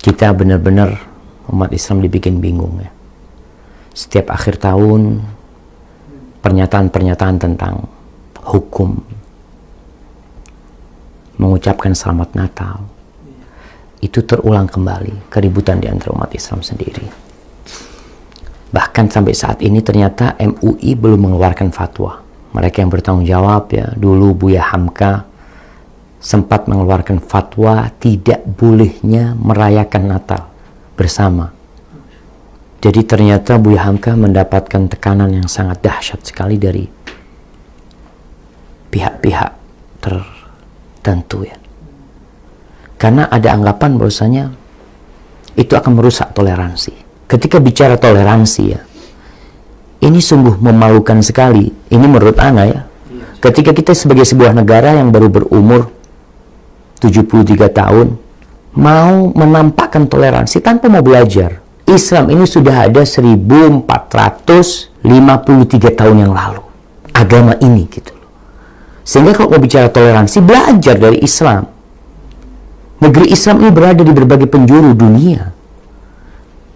kita benar-benar umat Islam dibikin bingung ya. Setiap akhir tahun pernyataan-pernyataan tentang hukum, mengucapkan selamat Natal, itu terulang kembali keributan di antara umat Islam sendiri. Bahkan sampai saat ini ternyata MUI belum mengeluarkan fatwa. Mereka yang bertanggung jawab ya, dulu Buya Hamka sempat mengeluarkan fatwa tidak bolehnya merayakan Natal bersama. Jadi ternyata Buya Hamka mendapatkan tekanan yang sangat dahsyat sekali dari pihak-pihak tertentu ya. Karena ada anggapan bahwasanya itu akan merusak toleransi. Ketika bicara toleransi ya, ini sungguh memalukan sekali. Ini menurut Ana ya. Ketika kita sebagai sebuah negara yang baru berumur 73 tahun mau menampakkan toleransi tanpa mau belajar. Islam ini sudah ada 1453 tahun yang lalu. Agama ini gitu loh. Sehingga kalau mau bicara toleransi, belajar dari Islam. Negeri Islam ini berada di berbagai penjuru dunia.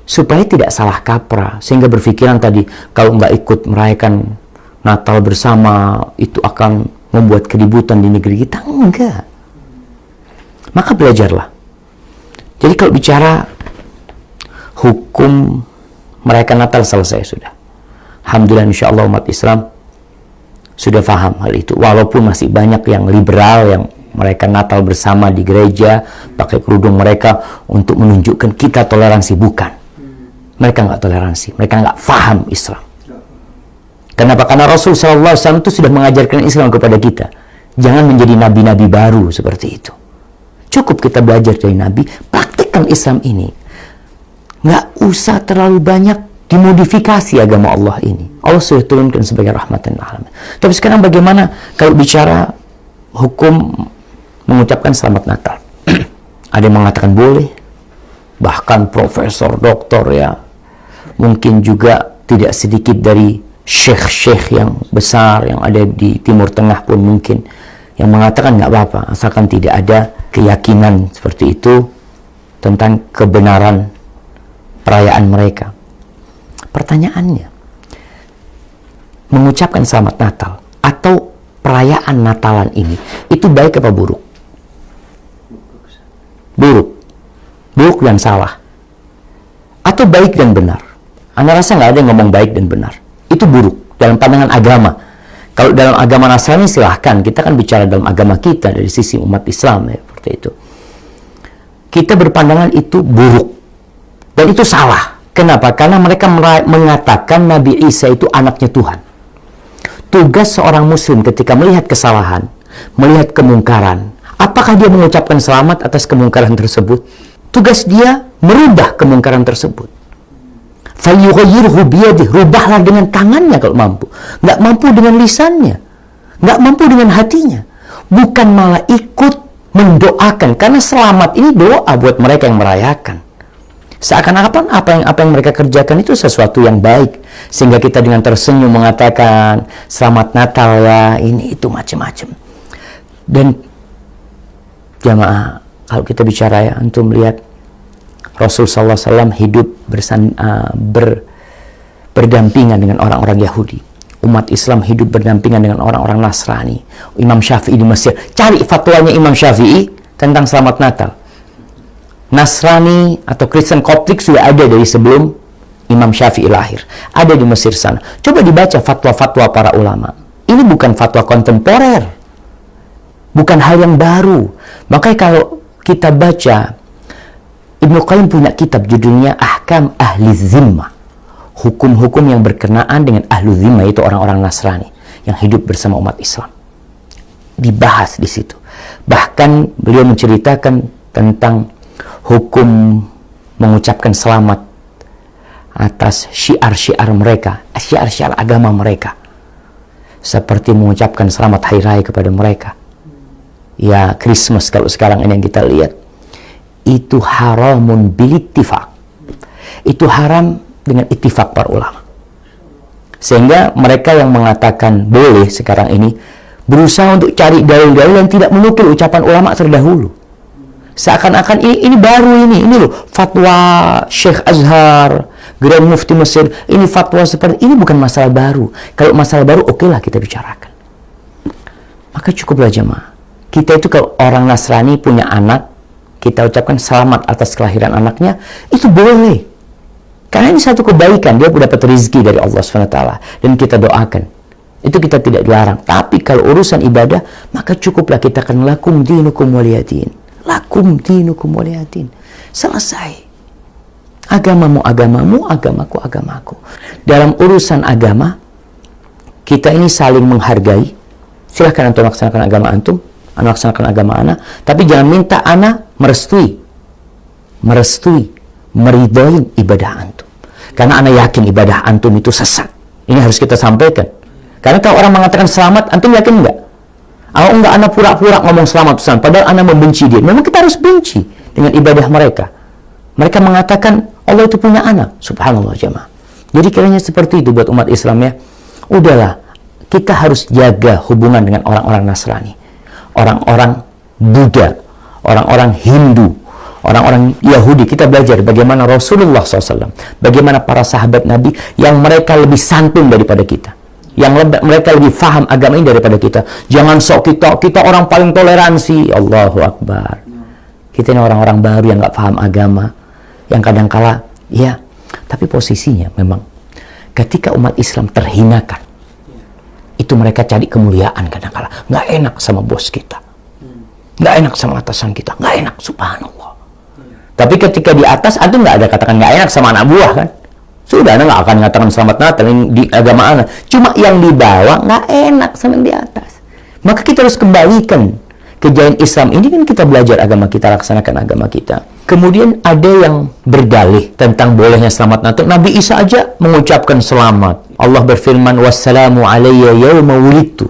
Supaya tidak salah kaprah. Sehingga berpikiran tadi, kalau nggak ikut merayakan Natal bersama, itu akan membuat keributan di negeri kita. Enggak. Maka belajarlah. Jadi kalau bicara hukum merayakan Natal selesai sudah. Alhamdulillah insya Allah umat Islam sudah paham hal itu. Walaupun masih banyak yang liberal yang merayakan Natal bersama di gereja, pakai kerudung mereka untuk menunjukkan kita toleransi. Bukan. Mereka nggak toleransi. Mereka nggak paham Islam. Kenapa? Karena Rasul SAW itu sudah mengajarkan Islam kepada kita. Jangan menjadi nabi-nabi baru seperti itu. Cukup kita belajar dari Nabi, praktikkan Islam ini. Nggak usah terlalu banyak dimodifikasi agama Allah ini. Allah sudah turunkan sebagai rahmatan alamin. Tapi sekarang bagaimana kalau bicara hukum mengucapkan selamat Natal? Ada yang mengatakan boleh, bahkan profesor, doktor ya, mungkin juga tidak sedikit dari syekh-syekh yang besar yang ada di Timur Tengah pun mungkin yang mengatakan nggak apa-apa asalkan tidak ada keyakinan seperti itu tentang kebenaran perayaan mereka. Pertanyaannya, mengucapkan selamat Natal atau perayaan Natalan ini itu baik apa buruk? Buruk. Buruk dan salah. Atau baik dan benar? Anda rasa nggak ada yang ngomong baik dan benar. Itu buruk dalam pandangan agama. Kalau dalam agama Nasrani silahkan, kita kan bicara dalam agama kita dari sisi umat Islam ya, seperti itu. Kita berpandangan itu buruk dan itu salah. Kenapa? Karena mereka mengatakan Nabi Isa itu anaknya Tuhan. Tugas seorang muslim ketika melihat kesalahan, melihat kemungkaran, apakah dia mengucapkan selamat atas kemungkaran tersebut? Tugas dia merubah kemungkaran tersebut. Falyughayyirhu biyadihi, rubahlah dengan tangannya kalau mampu. Nggak mampu dengan lisannya, nggak mampu dengan hatinya. Bukan malah ikut mendoakan, karena selamat ini doa buat mereka yang merayakan. Seakan-akan apa yang mereka kerjakan itu sesuatu yang baik, sehingga kita dengan tersenyum mengatakan selamat Natal ya, ini itu macam-macam. Dan jamaah, kalau kita bicara ya, antum lihat Rasul SAW hidup berdampingan dengan orang-orang Yahudi. Umat Islam hidup berdampingan dengan orang-orang Nasrani. Imam Syafi'i di Mesir. Cari fatwanya Imam Syafi'i tentang selamat Natal. Nasrani atau Kristen Koptik sudah ada dari sebelum Imam Syafi'i lahir. Ada di Mesir sana. Coba dibaca fatwa-fatwa para ulama. Ini bukan fatwa kontemporer. Bukan hal yang baru. Makanya kalau kita baca, Ibnu Qayyim punya kitab judulnya Ahkam Ahli Zimmah. Hukum-hukum yang berkenaan dengan Ahlu Zimmah, itu orang-orang Nasrani yang hidup bersama umat Islam. Dibahas di situ. Bahkan beliau menceritakan tentang hukum mengucapkan selamat atas syiar-syiar mereka, syiar-syiar agama mereka. Seperti mengucapkan selamat hari raya kepada mereka. Ya, Christmas kalau sekarang ini yang kita lihat. Itu haramun bilittifaq. Itu haram dengan ittifaq para ulama. Sehingga mereka yang mengatakan boleh sekarang ini berusaha untuk cari dalil-dalil yang tidak menukil ucapan ulama terdahulu. Seakan-akan ini baru ini loh, fatwa Syekh Azhar, Grand Mufti Mesir, ini fatwa seperti ini, bukan masalah baru. Kalau masalah baru, okelah kita bicarakan. Maka cukuplah jemaah. Kita itu kalau orang Nasrani punya anak, kita ucapkan selamat atas kelahiran anaknya, itu boleh. Karena ini satu kebaikan, dia dapat rezeki dari Allah SWT, dan kita doakan. Itu kita tidak dilarang. Tapi kalau urusan ibadah, maka cukuplah kita akan lakum dinukum waliyadin. Lakum dinukum waliyadin. Selesai. Agamamu agamamu, agamaku agamaku. Dalam urusan agama, kita ini saling menghargai. Silahkan antum laksanakan agama antum, ana laksanakan agama ana, tapi jangan minta ana merestui, meridhoi ibadah antum. Karena ana yakin ibadah antum itu sesat. Ini harus kita sampaikan. Karena kalau orang mengatakan selamat, antum yakin enggak? Kalau enggak, ana pura-pura ngomong selamat, padahal ana membenci dia. Memang kita harus benci dengan ibadah mereka. Mereka mengatakan Allah itu punya anak. Subhanallah jemaah. Jadi kiranya seperti itu buat umat Islam ya. Udahlah, kita harus jaga hubungan dengan orang-orang Nasrani, orang-orang Buddha, orang-orang Hindu, orang-orang Yahudi. Kita belajar bagaimana Rasulullah SAW, bagaimana para sahabat Nabi yang mereka lebih santun daripada kita, yang mereka lebih faham agama ini daripada kita. Jangan sok kita orang paling toleransi. Allahu Akbar. Kita ini orang-orang baru yang nggak paham agama, yang kadang-kala ya, tapi posisinya memang ketika umat Islam terhinakan, itu mereka cari kemuliaan. Kadang-kala nggak enak sama bos kita, nggak enak sama atasan kita, nggak enak, subhanallah. Tapi ketika di atas, antum nggak ada katakan nggak enak sama anak buah kan? Sudah, anda nggak akan mengatakan selamat Natal di agama anda. Cuma yang di bawah nggak enak sama yang di atas. Maka kita harus kembalikan kejayaan Islam ini, kan kita belajar agama kita, laksanakan agama kita. Kemudian ada yang berdalih tentang bolehnya selamat Natal. Nabi Isa aja mengucapkan selamat. Allah berfirman, wassalamu alayya yawma wulidtu.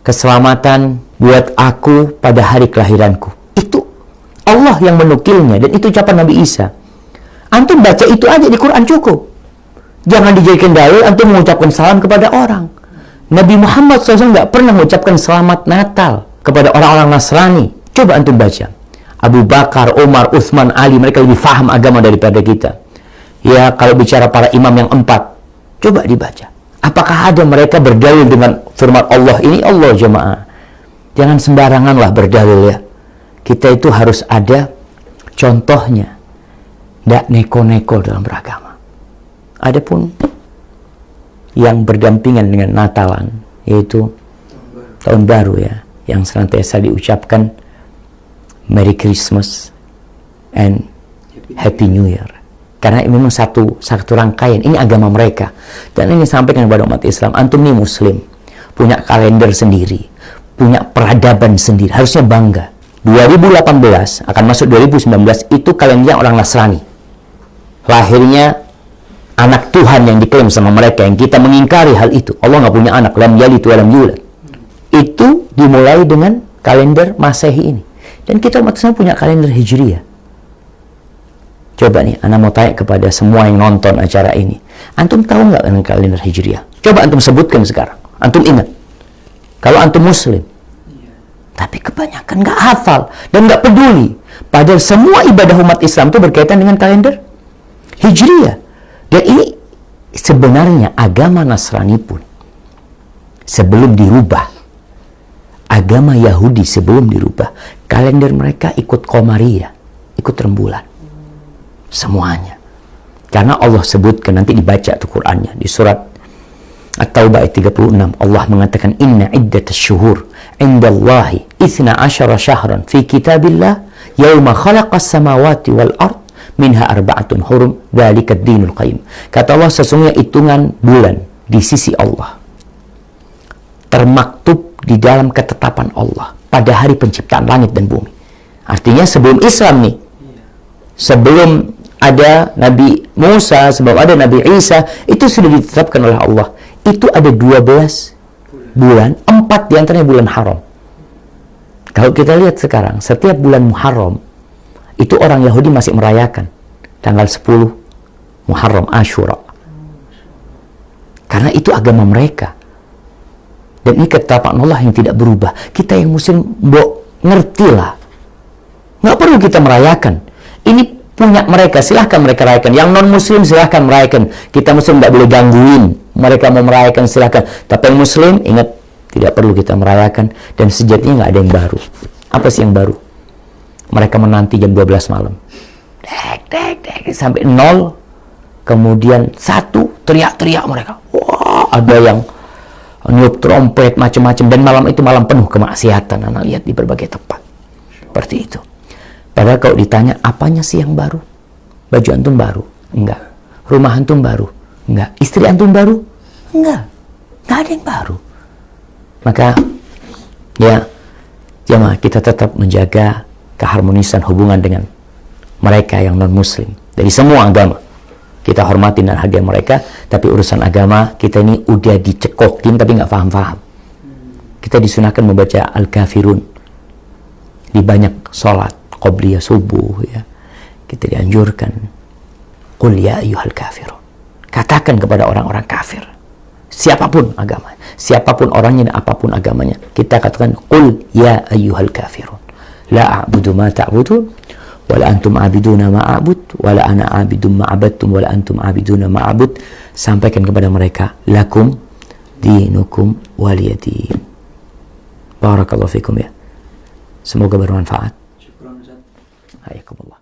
Keselamatan buat aku pada hari kelahiranku. Itu Allah yang menukilnya, dan itu ucapan Nabi Isa. Antum baca itu aja di Quran cukup. Jangan dijadikan dalil antum mengucapkan salam kepada orang. Nabi Muhammad SAW nggak pernah mengucapkan selamat Natal kepada orang-orang Nasrani. Coba antum baca. Abu Bakar, Umar, Utsman, Ali, mereka lebih faham agama daripada kita. Ya, kalau bicara para imam yang 4, coba dibaca. Apakah ada mereka berdalil dengan firman Allah ini? Allah jemaah. Jangan sembaranganlah berdalil ya. Kita itu harus ada contohnya. Nggak neko-neko dalam beragama. Adapun yang berdampingan dengan Natalan, yaitu tahun baru ya, yang senantiasa diucapkan Merry Christmas and Happy New Year. Karena ini memang satu rangkaian, ini agama mereka. Dan ini sampaikan kepada umat Islam, antum ini muslim, punya kalender sendiri, punya peradaban sendiri, harusnya bangga. 2018 akan masuk 2019 itu kalendernya orang Nasrani. Lahirnya anak Tuhan yang diklaim sama mereka, yang kita mengingkari hal itu. Allah nggak punya anak, lam yalid wa lam yulad. Itu dimulai dengan kalender Masehi ini. Dan kita umat Islam punya kalender Hijriyah. Coba nih, Anda mau tanya kepada semua yang nonton acara ini. Antum tahu nggak dengan kalender Hijriyah? Coba antum sebutkan sekarang. Antum ingat. Kalau antum muslim. Tapi kebanyakan nggak hafal dan nggak peduli. Padahal semua ibadah umat Islam itu berkaitan dengan kalender Hijriyah. Dan ini sebenarnya agama Nasrani pun sebelum dirubah, agama Yahudi sebelum dirubah, kalender mereka ikut Qamariyah, ikut rembulan. Semuanya. Karena Allah sebutkan, nanti dibaca tuh Qur'annya di surat At-Taubah ayat 36. Allah mengatakan, inna iddatas syuhur indallahi 12 syahran fi kitabillah yauma khalaqas samawati wal ard minha arba'atun hurum dzalika ad-dinul qayyim. Kata Allah, sesungguhnya hitungan bulan di sisi Allah termaktub di dalam ketetapan Allah pada hari penciptaan langit dan bumi. Artinya sebelum Islam nih, sebelum ada Nabi Musa, sebelum ada Nabi Isa, itu sudah ditetapkan oleh Allah. Itu ada 12 bulan, 4 diantaranya bulan haram. Kalau kita lihat sekarang, setiap bulan Muharram itu orang Yahudi masih merayakan tanggal 10 Muharram, Ashura. Karena itu agama mereka. Dan ini ketetapan Allah yang tidak berubah. Kita yang muslim ngertilah. Nggak perlu kita merayakan. Ini punya mereka, silahkan mereka rayakan. Yang non-muslim silahkan merayakan. Kita muslim nggak boleh gangguin. Mereka mau merayakan silahkan. Tapi yang muslim, ingat, tidak perlu kita merayakan. Dan sejatinya nggak ada yang baru. Apa sih yang baru? Mereka menanti jam 12 malam. Dek, sampai 0. Kemudian 1, teriak-teriak mereka. Wah, ada yang niup trompet, macam-macam. Dan malam itu malam penuh kemaksiatan. Anak lihat di berbagai tempat. Seperti itu. Padahal kalau ditanya, apanya sih yang baru? Baju antum baru? Enggak. Rumah antum baru? Enggak. Istri antum baru? Enggak. Enggak ada yang baru. Maka, ya, jemaah, kita tetap menjaga keharmonisan hubungan dengan mereka yang non-muslim. Dari semua agama. Kita hormati dan hargai mereka, tapi urusan agama, kita ini udah dicekokin, tapi nggak paham-paham. Kita disunahkan membaca Al-Kafirun di banyak sholat. Qobliyah subuh, ya, kita dianjurkan, qul ya ayyuhal kafirun, katakan kepada orang-orang kafir, siapapun agama, siapapun orangnya dan apapun agamanya, kita katakan qul ya ayyuhal kafirun, la a'budu ma ta'budun wala antum a'biduna ma a'bud wala ana a'bidum ma abadtum wala antum a'biduna ma a'bud. Sampaikan kepada mereka, lakum dinukum waliyadin. Barakallahu fikum, ya, semoga bermanfaat. Hayakumullah.